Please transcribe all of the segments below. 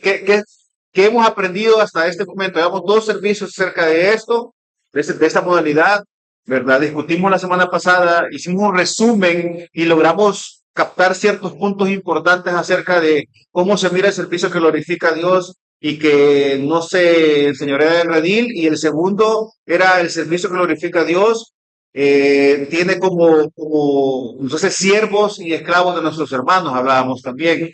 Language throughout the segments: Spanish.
¿Qué hemos aprendido hasta este momento? Llevamos dos servicios acerca de esto, de esta modalidad, ¿verdad? Discutimos la semana pasada, hicimos un resumen y logramos captar ciertos puntos importantes acerca de cómo se mira el servicio que glorifica a Dios y que no se enseñorea del redil. Y el segundo era el servicio que glorifica a Dios. Tiene como, entonces, siervos y esclavos de nuestros hermanos, hablábamos también.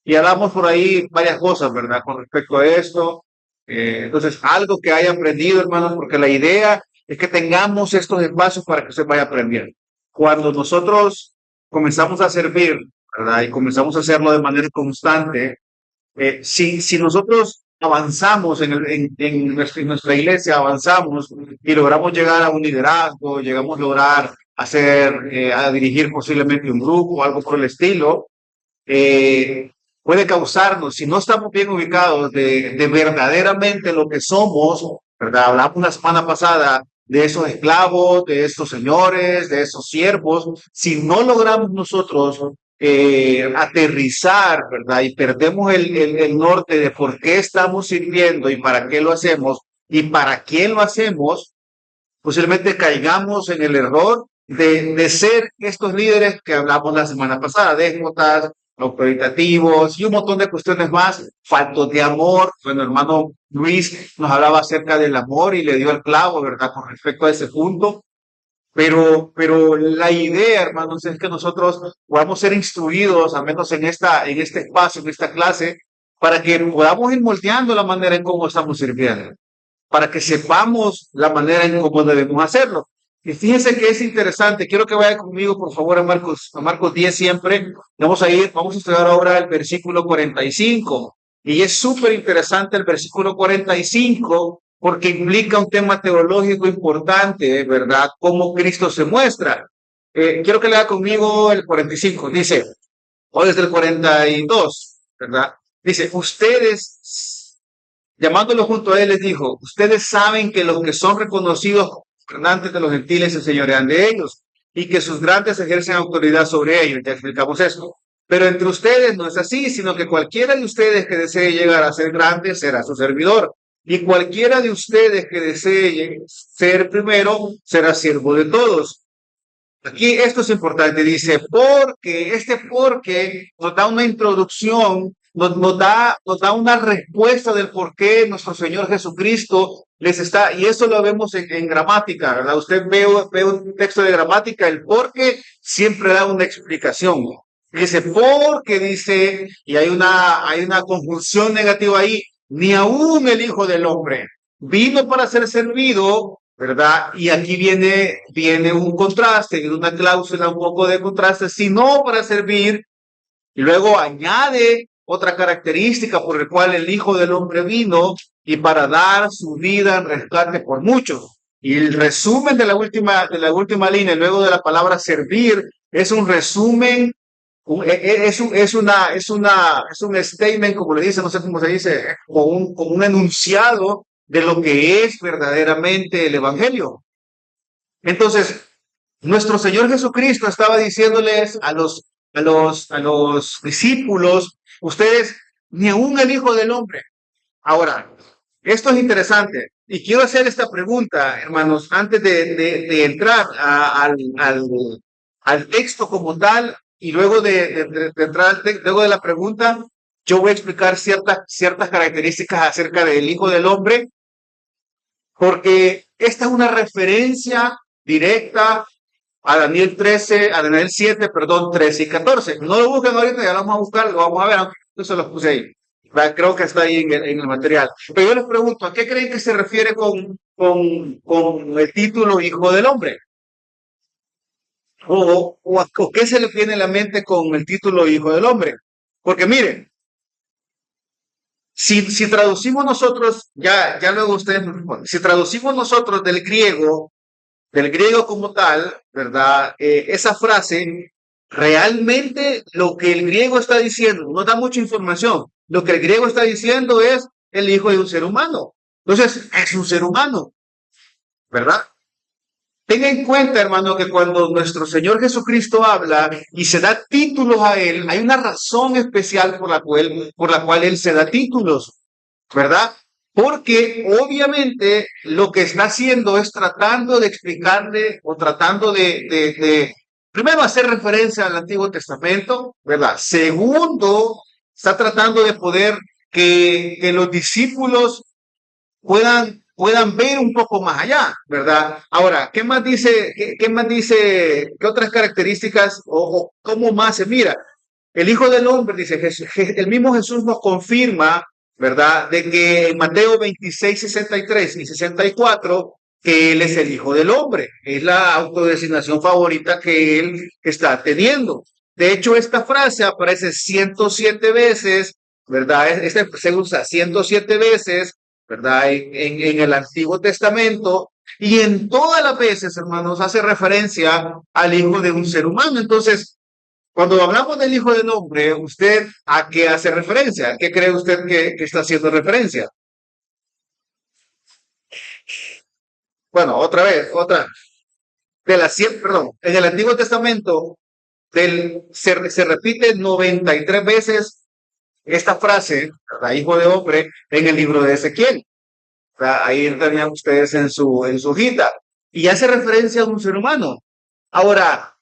Y hablamos por ahí varias cosas, ¿verdad? Con respecto a esto. Entonces, algo que haya aprendido, hermanos, porque la idea es que tengamos estos espacios para que se vaya aprendiendo. Cuando nosotros comenzamos a servir, ¿verdad? Y comenzamos a hacerlo de manera constante, si nosotros avanzamos en nuestra iglesia, avanzamos y logramos llegar a un liderazgo, llegamos a lograr a dirigir posiblemente un grupo o algo por el estilo, eh, puede causarnos, si no estamos bien ubicados de verdaderamente lo que somos, ¿verdad? Hablamos la semana pasada de esos esclavos, de esos señores, de esos siervos. Si no logramos nosotros aterrizar, ¿verdad? Y perdemos el norte de por qué estamos sirviendo y para qué lo hacemos y para quién lo hacemos, posiblemente caigamos en el error de ser estos líderes que hablamos la semana pasada, déspotas, autoritativos y un montón de cuestiones más, faltos de amor. Bueno, hermano Luis nos hablaba acerca del amor y le dio el clavo, ¿verdad? Con respecto a ese punto. Pero la idea, hermanos, es que nosotros podamos ser instruidos, al menos en este espacio, en esta clase, para que podamos ir moldeando la manera en cómo estamos sirviendo, para que sepamos la manera en cómo debemos hacerlo. Y fíjense que es interesante. Quiero que vaya conmigo, por favor, a Marcos 10 siempre. Vamos a estudiar ahora el versículo 45. Y es súper interesante el versículo 45 porque implica un tema teológico importante, ¿verdad? Cómo Cristo se muestra. Quiero que lea conmigo el 45. Dice, o desde el 42, ¿verdad? Dice, ustedes, llamándolo junto a él, les dijo, ustedes saben que los que son reconocidos gobernantes de los gentiles se señorean de ellos y que sus grandes ejercen autoridad sobre ellos. Ya explicamos esto. Pero entre ustedes no es así, sino que cualquiera de ustedes que desee llegar a ser grande será su servidor. Y cualquiera de ustedes que desee ser primero será siervo de todos. Aquí esto es importante, dice, porque nos da una introducción, nos da una respuesta del por qué nuestro Señor Jesucristo les está, y eso lo vemos en gramática, ¿verdad? Usted ve un texto de gramática, el por qué siempre da una explicación. Dice, porque dice, y hay una conjunción negativa ahí, ni aún el Hijo del Hombre vino para ser servido, ¿verdad? Y aquí viene un contraste, viene una cláusula, un poco de contraste, sino para servir, y luego añade otra característica por la cual el Hijo del Hombre vino y para dar su vida en rescate por muchos. Y el resumen de la última línea, luego de la palabra servir, es un resumen, es un statement, como le dicen, no sé cómo se dice, como un enunciado de lo que es verdaderamente el Evangelio. Entonces, nuestro Señor Jesucristo estaba diciéndoles a los discípulos, ustedes, ni aún el Hijo del Hombre. Ahora, esto es interesante. Y quiero hacer esta pregunta, hermanos, antes de entrar al texto como tal, y luego de entrar luego de la pregunta, yo voy a explicar ciertas características acerca del Hijo del Hombre, porque esta es una referencia directa a Daniel 7, perdón, 13 y 14. No lo busquen ahorita, ya lo vamos a buscar, lo vamos a ver, aunque yo se los puse ahí. Creo que está ahí en el material. Pero yo les pregunto, ¿a qué creen que se refiere con el título Hijo del Hombre? ¿O qué se le viene a la mente con el título Hijo del Hombre? Porque miren, si traducimos nosotros, ya luego ustedes me responden, si traducimos nosotros del griego como tal, ¿verdad? Esa frase, realmente lo que el griego está diciendo, no da mucha información. Lo que el griego está diciendo es el hijo de un ser humano. Entonces, es un ser humano, ¿verdad? Tenga en cuenta, hermano, que cuando nuestro Señor Jesucristo habla y se da títulos a Él, hay una razón especial por la cual Él se da títulos, ¿verdad? Porque obviamente lo que está haciendo es tratando de explicarle o tratando primero, hacer referencia al Antiguo Testamento, ¿verdad? Segundo, está tratando de poder que los discípulos puedan ver un poco más allá, ¿verdad? Ahora, ¿qué más dice, qué más dice, qué otras características o cómo más se mira? El Hijo del Hombre, dice el mismo Jesús nos confirma, ¿verdad? De que en Mateo 26, 63 y 64, que Él es el Hijo del Hombre. Es la autodesignación favorita que Él está teniendo. De hecho, esta frase aparece 107 veces, ¿verdad? Este se usa 107 veces, ¿verdad? En el Antiguo Testamento. Y en todas las veces, hermanos, hace referencia al Hijo de un ser humano. Entonces, cuando hablamos del Hijo del Hombre, ¿usted a qué hace referencia? ¿A qué cree usted que está haciendo referencia? Bueno, otra. Perdón, en el Antiguo Testamento se repite 93 veces esta frase, ¿verdad? Hijo de hombre, en el libro de Ezequiel. ¿Verdad? Ahí tenían ustedes en su hojita. Y hace referencia a un ser humano. Ahora,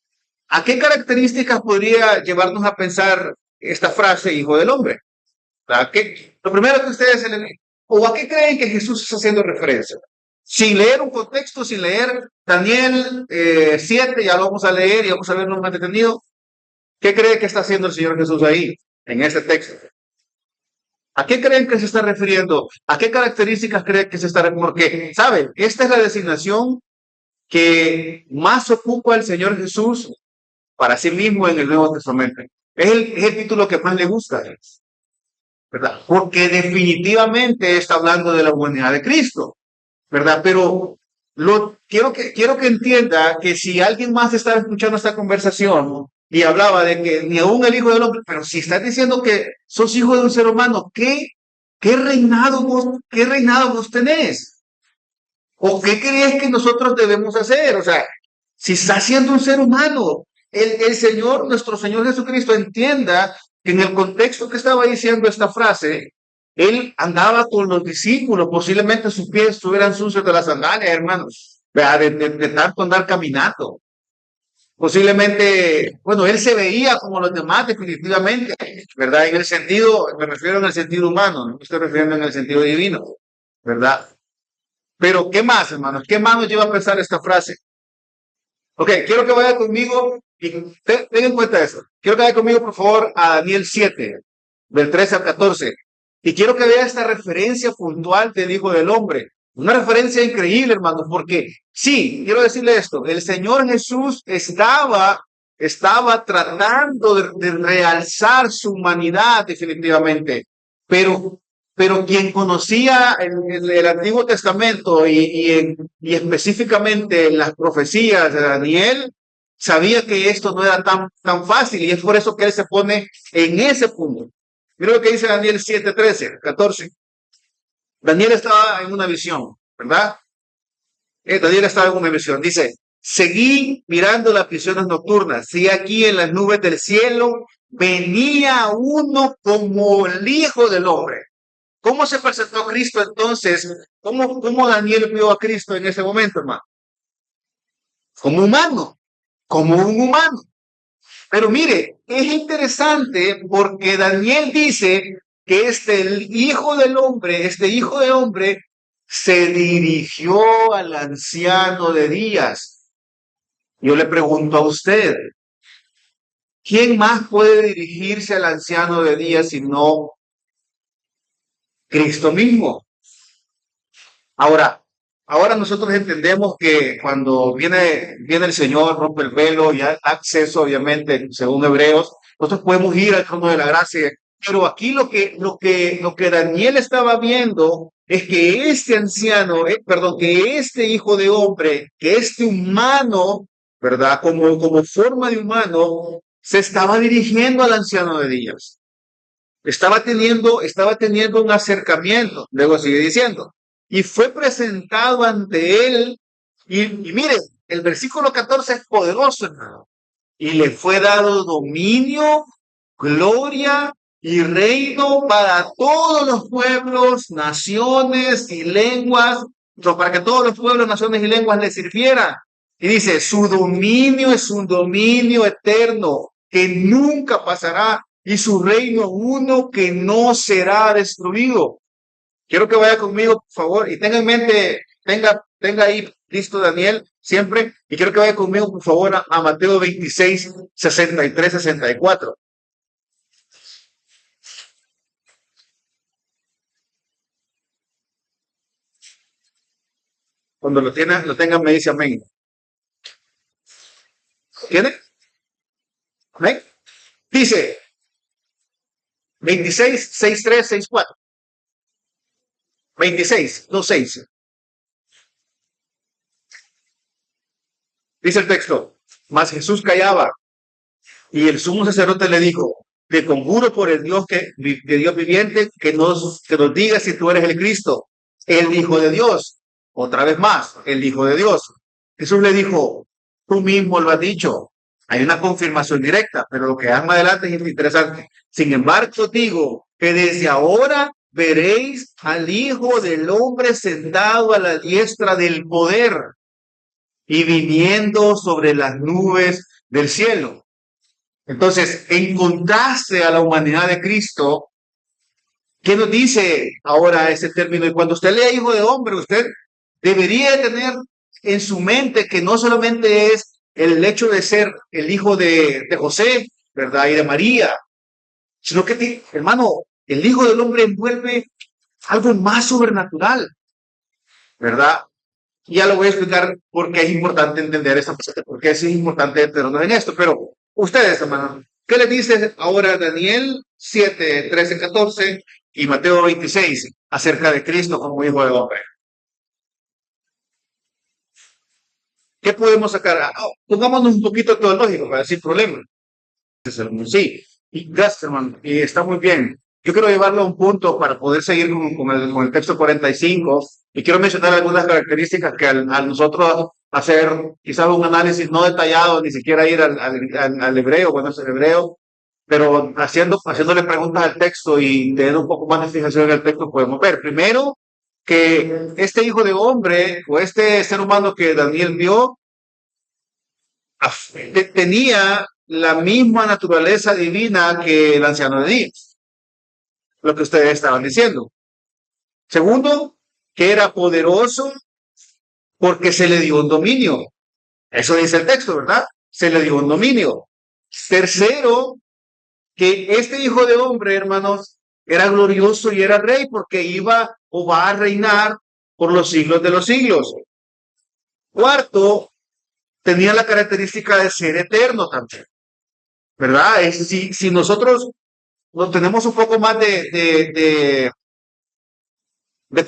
¿a qué características podría llevarnos a pensar esta frase, hijo del hombre? Lo primero que ustedes, ¿o a qué creen que Jesús está haciendo referencia? Sin leer un contexto, sin leer Daniel 7, ya lo vamos a leer y vamos a verlo más detenido. ¿Qué cree que está haciendo el Señor Jesús ahí, en este texto? ¿A qué creen que se está refiriendo? ¿A qué características creen que se está refiriendo? Porque, ¿saben? Esta es la designación que más ocupa el Señor Jesús para sí mismo en el Nuevo Testamento. Es el título que más le gusta, ¿verdad? Porque definitivamente está hablando de la humanidad de Cristo, ¿verdad? Pero quiero que entienda que si alguien más estaba escuchando esta conversación y hablaba de que ni aún el Hijo del Hombre, pero si estás diciendo que sos hijo de un ser humano, qué reinado vos tenés? ¿O qué crees que nosotros debemos hacer? O sea, si está siendo un ser humano, el Señor, nuestro Señor Jesucristo, entienda que en el contexto que estaba diciendo esta frase, Él andaba con los discípulos, posiblemente sus pies estuvieran sucios de las sandalias, hermanos, de tanto andar caminando. Posiblemente, bueno, Él se veía como los demás, definitivamente, ¿verdad? En el sentido, me refiero en el sentido humano, no me estoy refiriendo en el sentido divino, ¿verdad? Pero, ¿qué más, hermanos? ¿Qué más nos lleva a pensar esta frase? Ok, quiero que vaya conmigo y tengan en cuenta eso. Quiero que vaya conmigo, por favor, a Daniel 7, del 13 al 14. Y quiero que vea esta referencia puntual del Hijo del Hombre. Una referencia increíble, hermanos, porque sí, quiero decirle esto, el Señor Jesús estaba tratando de realzar su humanidad definitivamente, pero pero quien conocía el Antiguo Testamento y específicamente las profecías de Daniel, sabía que esto no era tan fácil y es por eso que él se pone en ese punto. Mira lo que dice Daniel 7, 13, 14. Daniel estaba en una visión, ¿verdad? Daniel estaba en una visión. Dice, seguí mirando las visiones nocturnas. Y aquí en las nubes del cielo venía uno como el Hijo del Hombre. ¿Cómo se presentó Cristo entonces? ¿Cómo Daniel vio a Cristo en ese momento, hermano? Como humano, como un humano. Pero mire, es interesante porque Daniel dice que el hijo del hombre, este hijo de hombre, se dirigió al anciano de días. Yo le pregunto a usted, ¿quién más puede dirigirse al anciano de días si no Cristo mismo? Ahora nosotros entendemos que cuando viene el Señor, rompe el velo y hay acceso, obviamente, según Hebreos, nosotros podemos ir al trono de la gracia. Pero aquí lo que Daniel estaba viendo es que este anciano, perdón, que este hijo de hombre, que este humano, ¿verdad? Como forma de humano, se estaba dirigiendo al anciano de días. Estaba teniendo un acercamiento, luego sigue diciendo, y fue presentado ante él, y mire, el versículo 14 es poderoso, hermano. Y le fue dado dominio, gloria y reino para todos los pueblos, naciones y lenguas, para que todos los pueblos, naciones y lenguas le sirvieran. Y dice, su dominio es un dominio eterno que nunca pasará y su reino uno que no será destruido. Quiero que vaya conmigo, por favor, y tenga en mente, tenga ahí listo Daniel siempre, y quiero que vaya conmigo, por favor, a Mateo 26, 63, 64. Cuando lo tengan, me dice amén. ¿Tiene? ¿Amén? Dice 26, 63, 64. 26, no 6. Dice el texto, mas Jesús callaba, y el sumo sacerdote le dijo, te conjuro por el Dios de Dios viviente, que nos diga si tú eres el Cristo, el Hijo de Dios. Otra vez más, el Hijo de Dios. Jesús le dijo, tú mismo lo has dicho. Hay una confirmación directa, pero lo que hay más adelante es interesante. Sin embargo, digo que desde ahora veréis al Hijo del Hombre sentado a la diestra del poder y viniendo sobre las nubes del cielo. Entonces, en contraste a la humanidad de Cristo, ¿qué nos dice ahora ese término? Y cuando usted lea Hijo de Hombre, usted debería tener en su mente que no solamente es el hecho de ser el hijo de José, ¿verdad? Y de María, sino que, hermano, el Hijo del Hombre envuelve algo más sobrenatural, ¿verdad? Y ya lo voy a explicar por qué es importante entender esta parte, por qué es importante entendernos en esto. Pero ustedes, hermanos, ¿qué les dice ahora Daniel 7, 13, 14 y Mateo 26 acerca de Cristo como Hijo del Hombre? ¿Qué podemos sacar? Pongámonos un poquito teológico para decir problema. Sí, y gracias, hermano. Y está muy bien. Yo quiero llevarlo a un punto para poder seguir con el texto 45 y quiero mencionar algunas características que al nosotros hacer quizás un análisis no detallado, ni siquiera ir al hebreo, bueno, es el hebreo, pero haciéndole preguntas al texto y teniendo un poco más de fijación en el texto, podemos ver. Primero, que este hijo de hombre o este ser humano que Daniel vio tenía la misma naturaleza divina que el anciano de Días, lo que ustedes estaban diciendo. Segundo, que era poderoso porque se le dio un dominio. Eso dice el texto, ¿verdad? Se le dio un dominio. Tercero, que este hijo de hombre, hermanos, era glorioso y era rey porque iba o va a reinar por los siglos de los siglos. Cuarto, tenía la característica de ser eterno también, ¿verdad? Si nosotros no tenemos un poco más de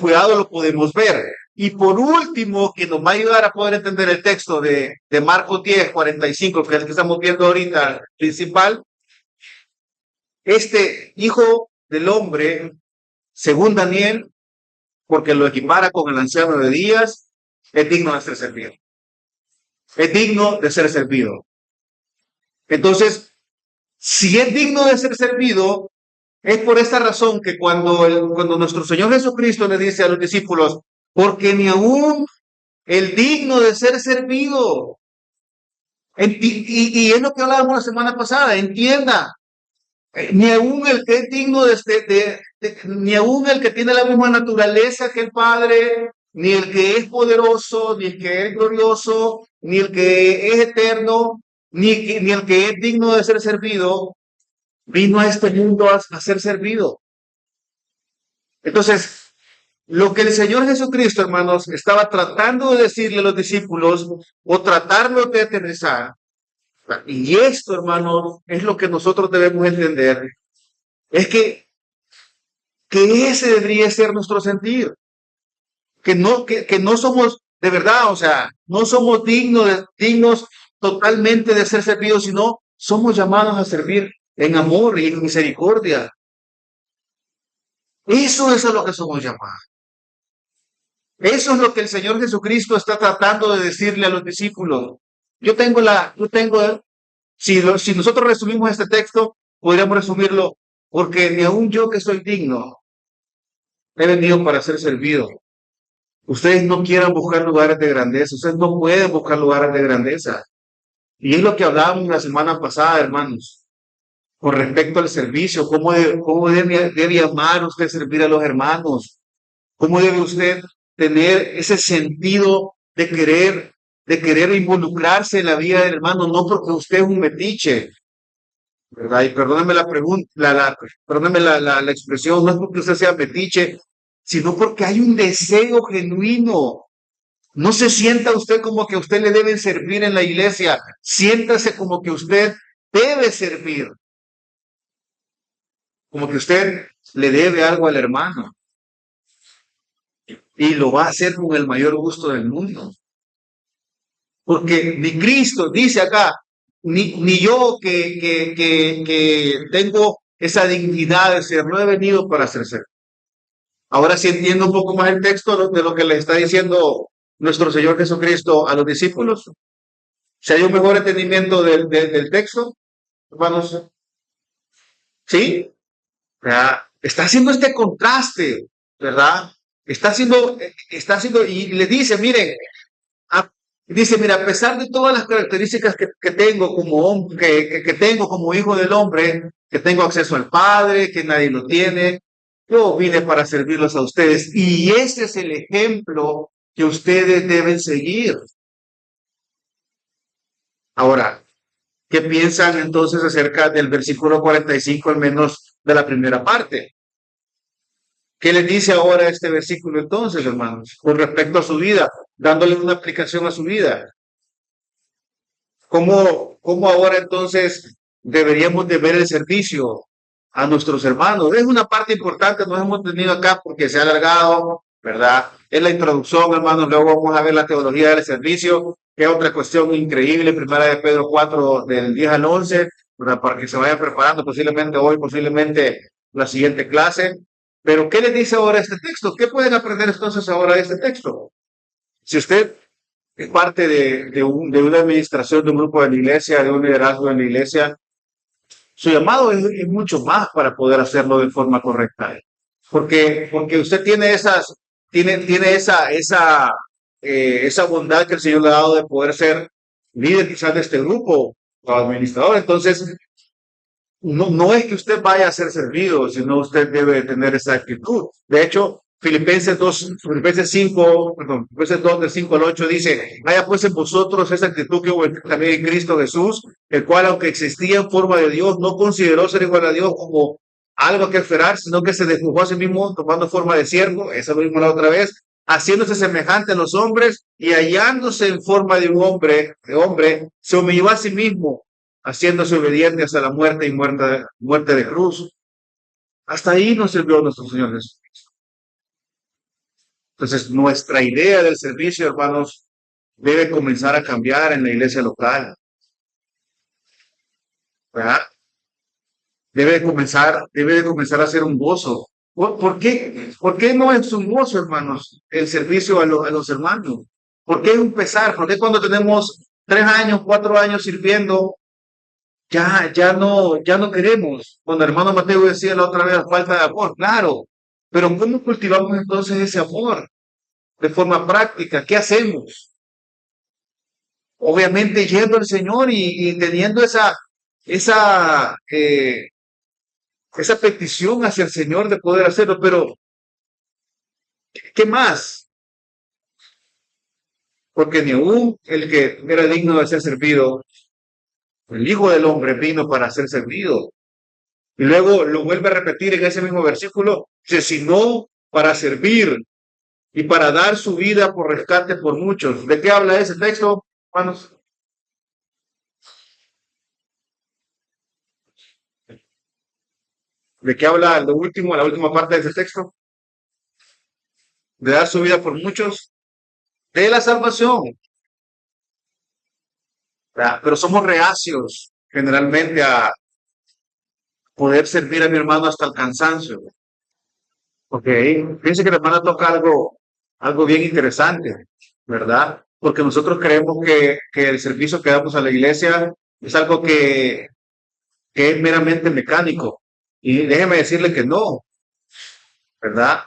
cuidado, lo podemos ver. Y por último, que nos va a ayudar a poder entender el texto de Marcos 10, 45, que es el que estamos viendo ahorita, principal, este hijo del hombre, según Daniel, porque lo equipara con el anciano de Días, es digno de ser servido. Es digno de ser servido. Entonces, si es digno de ser servido, es por esta razón que cuando nuestro Señor Jesucristo le dice a los discípulos, porque ni aún el digno de ser servido, y es lo que hablábamos la semana pasada, entienda, ni aún el que es digno ni aún el que tiene la misma naturaleza que el Padre, ni el que es poderoso, ni el que es glorioso, ni el que es eterno, ni el que es digno de ser servido, vino a este mundo a ser servido. Entonces, lo que el Señor Jesucristo, hermanos, estaba tratando de decirle a los discípulos o tratarlo de aterrizar, y esto, hermanos, es lo que nosotros debemos entender, es que ese debería ser nuestro sentir, que no somos de verdad, o sea, no somos dignos totalmente de ser servidos, sino somos llamados a servir en amor y en misericordia. Eso es a lo que somos llamados. Eso es lo que el Señor Jesucristo está tratando de decirle a los discípulos. Si nosotros resumimos este texto, podríamos resumirlo, porque ni aun yo que soy digno, he venido para ser servido. Ustedes no quieran buscar lugares de grandeza, ustedes no pueden buscar lugares de grandeza. Y es lo que hablábamos la semana pasada, hermanos, con respecto al servicio, cómo debe amar usted servir a los hermanos, cómo debe usted tener ese sentido de querer involucrarse en la vida del hermano, no porque usted es un metiche, ¿verdad? Y perdóneme la pregunta, perdóneme la expresión, no es porque usted sea metiche, sino porque hay un deseo genuino. No se sienta usted como que a usted le deben servir en la iglesia, siéntase como que usted debe servir, como que usted le debe algo al hermano y lo va a hacer con el mayor gusto del mundo. Porque ni Cristo dice acá, ni yo que tengo esa dignidad de ser, no he venido para ser servido. Ahora sí entiendo un poco más el texto de lo que le está diciendo nuestro Señor Jesucristo a los discípulos. Si hay un mejor entendimiento del texto, hermanos, ¿sí? ¿Verdad? Está haciendo este contraste, ¿verdad? Está haciendo, y le dice, miren, dice, mira, a pesar de todas las características que tengo como hombre, que tengo como hijo del hombre, que tengo acceso al Padre, que nadie lo tiene, yo vine para servirlos a ustedes. Y ese es el ejemplo que ustedes deben seguir. Ahora, ¿qué piensan entonces acerca del versículo 45, al menos de la primera parte? ¿Qué les dice ahora este versículo entonces, hermanos, con respecto a su vida, dándole una aplicación a su vida? ¿Cómo ahora entonces deberíamos de ver el servicio a nuestros hermanos? Es una parte importante, nos hemos tenido acá porque se ha alargado, ¿verdad? Es la introducción, hermanos, luego vamos a ver la teología del servicio, que es otra cuestión increíble, primera de Pedro 4, del 10 al 11, ¿verdad? Para que se vayan preparando posiblemente hoy, posiblemente la siguiente clase. Pero, ¿qué les dice ahora este texto? ¿Qué pueden aprender entonces ahora de este texto? Si usted es parte de una administración, de un grupo de la iglesia, de un liderazgo en la iglesia, su llamado es mucho más para poder hacerlo de forma correcta. Porque usted tiene esa bondad que el Señor le ha dado de poder ser líder quizás de este grupo o administrador. Entonces, no es que usted vaya a ser servido, sino usted debe tener esa actitud. De hecho, Filipenses 5, perdón, Filipenses 2, del 5 al 8 dice, haya pues en vosotros esa actitud que hubo también en Cristo Jesús, el cual, aunque existía en forma de Dios, no consideró ser igual a Dios como algo que esperar, sino que se despojó a sí mismo tomando forma de siervo, esa lo vimos la otra vez, haciéndose semejante a los hombres y hallándose en forma de un hombre, se humilló a sí mismo, haciéndose obediente hasta la muerte y muerte de cruz. Hasta ahí nos sirvió nuestro Señor Jesús. Entonces, nuestra idea del servicio, hermanos, debe comenzar a cambiar en la iglesia local, ¿verdad? Debe de comenzar a ser un gozo. ¿Por qué no es un gozo, hermanos, el servicio a los hermanos? ¿Por qué es un pesar? ¿Por qué cuando tenemos 3 años, 4 años sirviendo, ya no queremos? Cuando el hermano Mateo decía la otra vez, falta de amor, claro. Pero ¿cómo cultivamos entonces ese amor? De forma práctica, ¿qué hacemos? Obviamente yendo al Señor y teniendo esa, eh, esa petición hacia el Señor de poder hacerlo, pero ¿qué más? Porque ni aún el que era digno de ser servido, el Hijo del Hombre vino para ser servido. Y luego lo vuelve a repetir en ese mismo versículo, dice, sino para servir y para dar su vida por rescate por muchos. ¿De qué habla ese texto, hermanos? ¿De qué habla lo último, la última parte de ese texto? De dar su vida por muchos, de la salvación. ¿Verdad? Pero somos reacios generalmente a poder servir a mi hermano hasta el cansancio. Ok, fíjense que la hermana toca algo algo bien interesante, ¿verdad? Porque nosotros creemos que el servicio que damos a la iglesia es algo que es meramente mecánico. Y déjeme decirle que no, ¿verdad?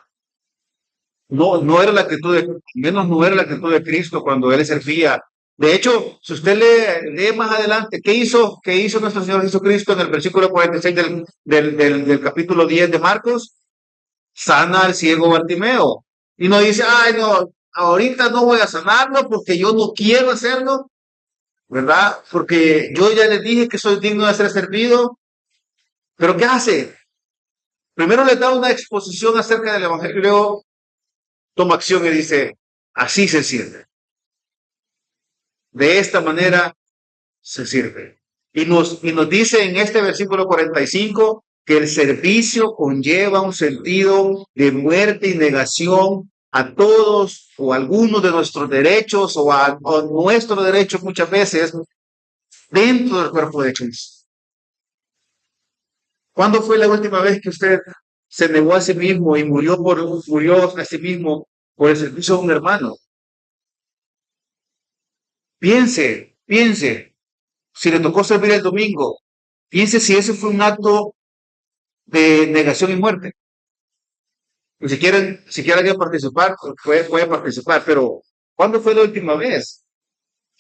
No, no era la actitud de, menos no era la actitud de Cristo cuando él servía. De hecho, si usted lee más adelante, qué hizo nuestro Señor Jesucristo en el versículo 46 del capítulo 10 de Marcos? Sana al ciego Bartimeo. Y no dice, ay, no, ahorita no voy a sanarlo porque yo no quiero hacerlo, ¿verdad? Porque yo ya le dije que soy digno de ser servido. Pero ¿qué hace? Primero le da una exposición acerca del Evangelio y luego toma acción y dice, así se sirve. De esta manera se sirve. Y nos dice en este versículo 45 que el servicio conlleva un sentido de muerte y negación a todos o a algunos de nuestros derechos o a nuestros derechos muchas veces dentro del cuerpo de Cristo. ¿Cuándo fue la última vez que usted se negó a sí mismo y murió a sí mismo por el servicio de un hermano? Piense, si le tocó servir el domingo, piense si ese fue un acto de negación y muerte. Y si quieren participar, puede participar, pero ¿cuándo fue la última vez?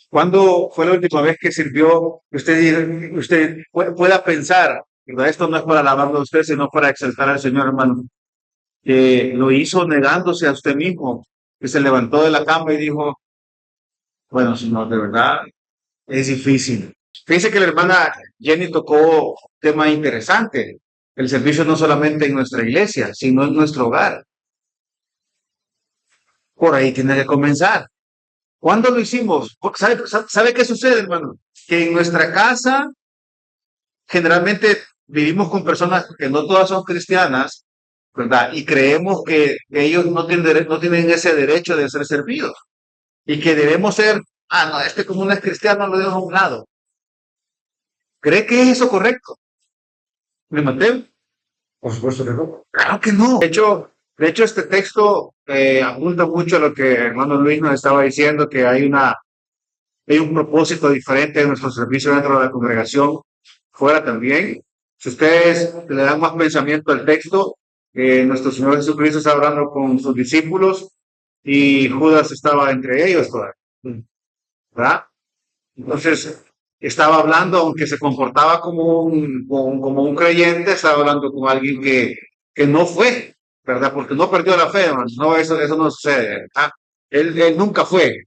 ¿Cuándo fue la última vez que sirvió? Usted pueda pensar, ¿verdad? Esto no es para alabarlo a usted, sino para exaltar al Señor, hermano. Que lo hizo negándose a usted mismo, que se levantó de la cama y dijo, bueno, Señor, de verdad, es difícil. Fíjese que la hermana Jenny tocó un tema interesante. El servicio no solamente en nuestra iglesia, sino en nuestro hogar. Por ahí tiene que comenzar. ¿Cuándo lo hicimos? ¿Sabe qué sucede, hermano? Que en nuestra casa generalmente vivimos con personas que no todas son cristianas, ¿verdad? Y creemos que ellos no tienen ese derecho de ser servidos y que debemos ser, no, como no es cristiano, lo dejo a un lado. ¿Cree que es eso correcto? ¿Me Mateo? Por supuesto que no. Claro que no. De hecho, este texto apunta mucho a lo que hermano Luis nos estaba diciendo, que hay un propósito diferente en nuestro servicio dentro de la congregación, fuera también. Si ustedes le dan más pensamiento al texto, nuestro Señor Jesucristo está hablando con sus discípulos y Judas estaba entre ellos, ¿verdad? Entonces, estaba hablando, aunque se comportaba como un creyente, estaba hablando con alguien que no fue, ¿verdad? Porque no perdió la fe, hermanos. No, eso no sucede, ¿verdad? Él nunca fue,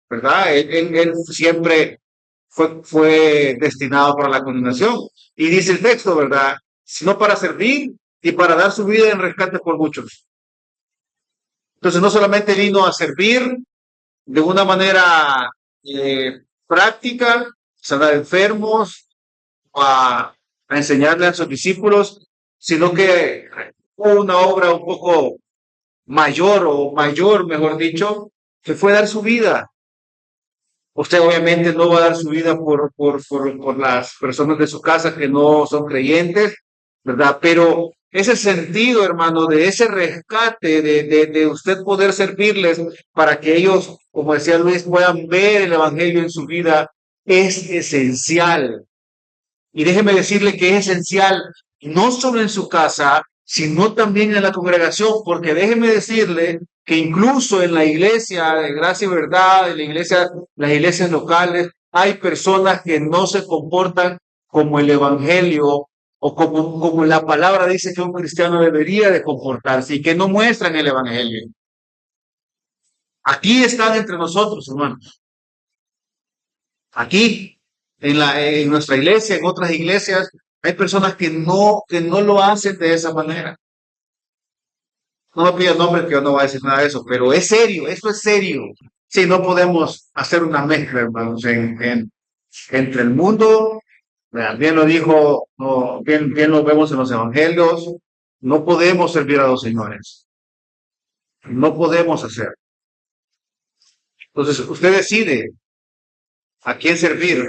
¿verdad? Él siempre fue destinado para la condenación. Y dice el texto, ¿verdad? Sino para servir y para dar su vida en rescate por muchos. Entonces, no solamente vino a servir de una manera práctica, sanar enfermos, a enseñarle a sus discípulos, sino que hubo una obra un poco mayor, mejor dicho, que fue dar su vida. Usted obviamente no va a dar su vida por las personas de su casa que no son creyentes, ¿verdad? Pero ese sentido, hermano, de ese rescate, de usted poder servirles para que ellos, como decía Luis, puedan ver el Evangelio en su vida, es esencial. Y déjeme decirle que es esencial no solo en su casa, sino también en la congregación, porque déjeme decirle que incluso en la iglesia de Gracia y Verdad, en las iglesias locales, hay personas que no se comportan como el Evangelio o como la palabra dice que un cristiano debería de comportarse y que no muestran el Evangelio. Aquí están entre nosotros, hermanos. Aquí, en nuestra iglesia, en otras iglesias, hay personas que no lo hacen de esa manera. No me pidan nombres que yo no voy a decir nada de eso, pero es serio, esto es serio. Sí, no podemos hacer una mezcla, hermanos, entre el mundo, bien lo dijo, no, bien lo vemos en los evangelios, no podemos servir a dos señores. No podemos hacer. Entonces, usted decide a quién servir.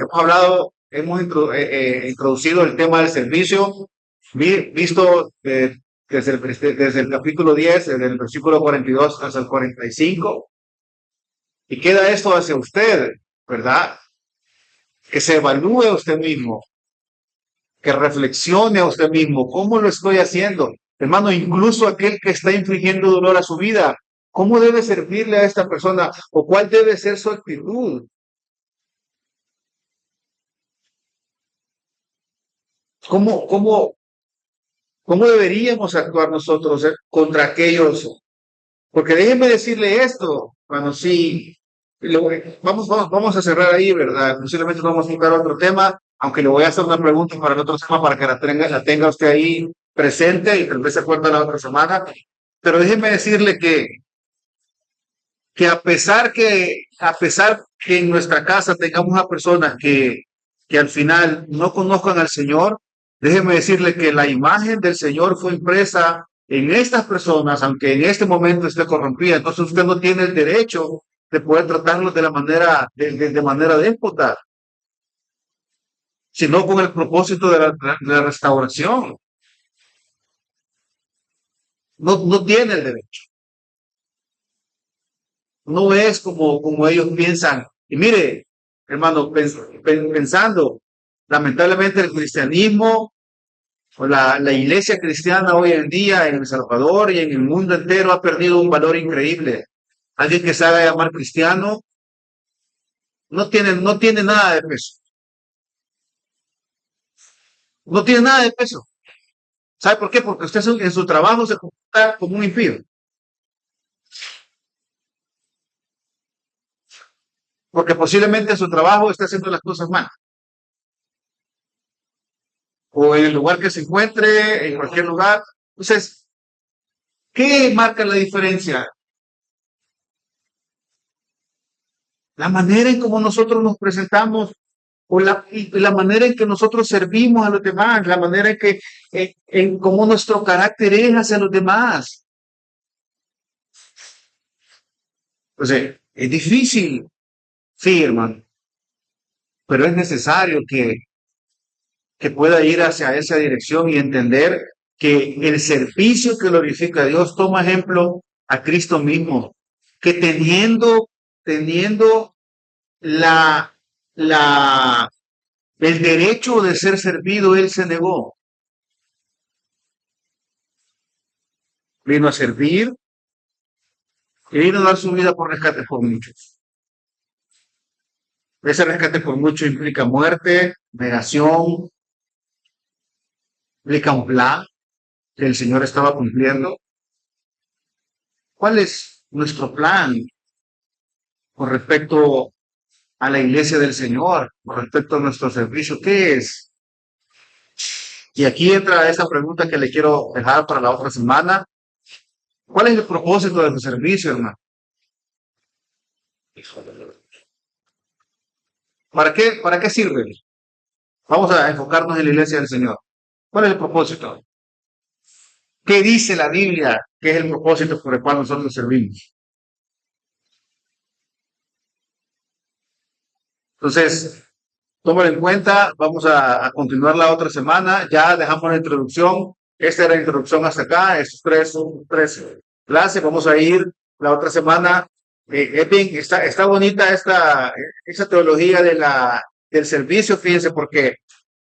Hemos introducido el tema del servicio, visto desde el capítulo 10, desde el versículo 42 hasta el 45. Y queda esto hacia usted, ¿verdad? Que se evalúe a usted mismo, que reflexione a usted mismo, ¿cómo lo estoy haciendo? Hermano, incluso aquel que está infligiendo dolor a su vida, ¿cómo debe servirle a esta persona? ¿O cuál debe ser su actitud? ¿Cómo, cómo deberíamos actuar nosotros contra aquellos? Porque déjenme decirle esto, bueno, sí, vamos a cerrar ahí, ¿verdad? Posiblemente vamos a tocar otro tema, aunque le voy a hacer una pregunta para el otro tema para que la tenga usted ahí presente y tal vez se acuerde la otra semana. Pero déjenme decirle que a pesar que en nuestra casa tengamos a personas que al final no conozcan al Señor, déjeme decirle que la imagen del Señor fue impresa en estas personas, aunque en este momento esté corrompida. Entonces usted no tiene el derecho de poder tratarlos de la manera, de manera déspota, sino con el propósito de la restauración. No tiene el derecho. No es como ellos piensan. Y mire, hermano, pensando, lamentablemente el cristianismo o la iglesia cristiana hoy en día en El Salvador y en el mundo entero ha perdido un valor increíble. Alguien que se haga llamar cristiano no tiene nada de peso. No tiene nada de peso. ¿Sabe por qué? Porque usted en su trabajo se comporta como un impío. Porque posiblemente en su trabajo está haciendo las cosas mal. O en el lugar que se encuentre, en cualquier lugar. Entonces, ¿qué marca la diferencia? La manera en cómo nosotros nos presentamos o la manera en que nosotros servimos a los demás, la manera en cómo nuestro carácter es hacia los demás. Entonces, es difícil, sí, hermano, pero es necesario que pueda ir hacia esa dirección y entender que el servicio que glorifica a Dios toma ejemplo a Cristo mismo, que teniendo la, la, el derecho de ser servido, Él se negó. Vino a servir y vino a dar su vida por rescate por muchos. Ese rescate por muchos implica muerte, negación, implica un plan que el Señor estaba cumpliendo. ¿Cuál es nuestro plan con respecto a la iglesia del Señor, con respecto a nuestro servicio? ¿Qué es? Y aquí entra esa pregunta que le quiero dejar para la otra semana. ¿Cuál es el propósito de tu servicio, hermano? Para qué sirve? Vamos a enfocarnos en la iglesia del Señor. ¿Cuál es el propósito? ¿Qué dice la Biblia que es el propósito por el cual nosotros servimos? Entonces, tómalo en cuenta, vamos a continuar la otra semana, ya dejamos la introducción, esta era la introducción hasta acá, estos tres clases, vamos a ir la otra semana. Es bien, está bonita esa teología del servicio, fíjense, porque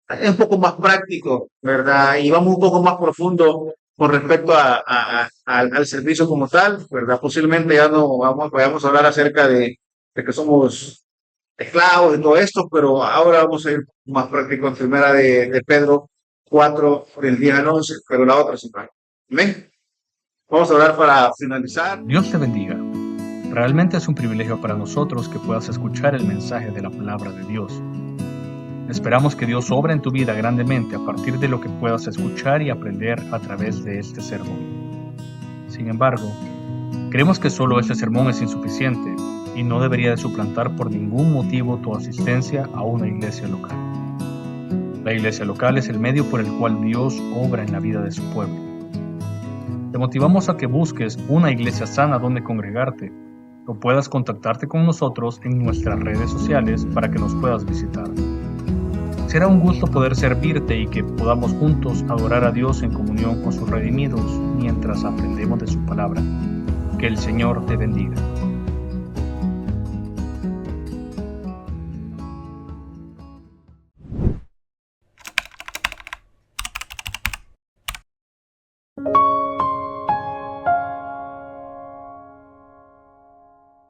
es un poco más práctico, ¿verdad? Y vamos un poco más profundo con respecto al servicio como tal, ¿verdad? Posiblemente ya no vayamos a hablar acerca de que somos esclavos y todo esto, pero ahora vamos a ir más práctico en primera de Pedro 4, del 10 al 11, pero la otra semana. Amén. Vamos a hablar para finalizar. Dios te bendiga. Realmente es un privilegio para nosotros que puedas escuchar el mensaje de la palabra de Dios. Esperamos que Dios obra en tu vida grandemente a partir de lo que puedas escuchar y aprender a través de este sermón. Sin embargo, creemos que solo este sermón es insuficiente y no debería de suplantar por ningún motivo tu asistencia a una iglesia local. La iglesia local es el medio por el cual Dios obra en la vida de su pueblo. Te motivamos a que busques una iglesia sana donde congregarte o puedas contactarte con nosotros en nuestras redes sociales para que nos puedas visitar. Será un gusto poder servirte y que podamos juntos adorar a Dios en comunión con sus redimidos mientras aprendemos de su palabra. Que el Señor te bendiga.